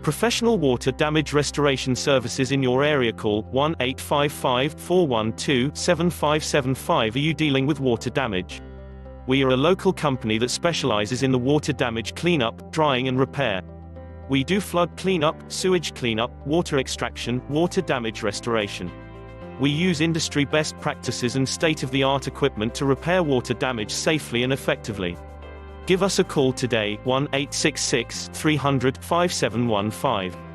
Professional water damage restoration services in your area. Call 1-855-412-7575. Are you dealing with water damage? We are a local company that specializes in the water damage cleanup, drying and repair. We do flood cleanup, sewage cleanup, water extraction, water damage restoration. We use industry best practices and state-of-the-art equipment to repair water damage safely and effectively. Give us a call today, 1-866-300-5715.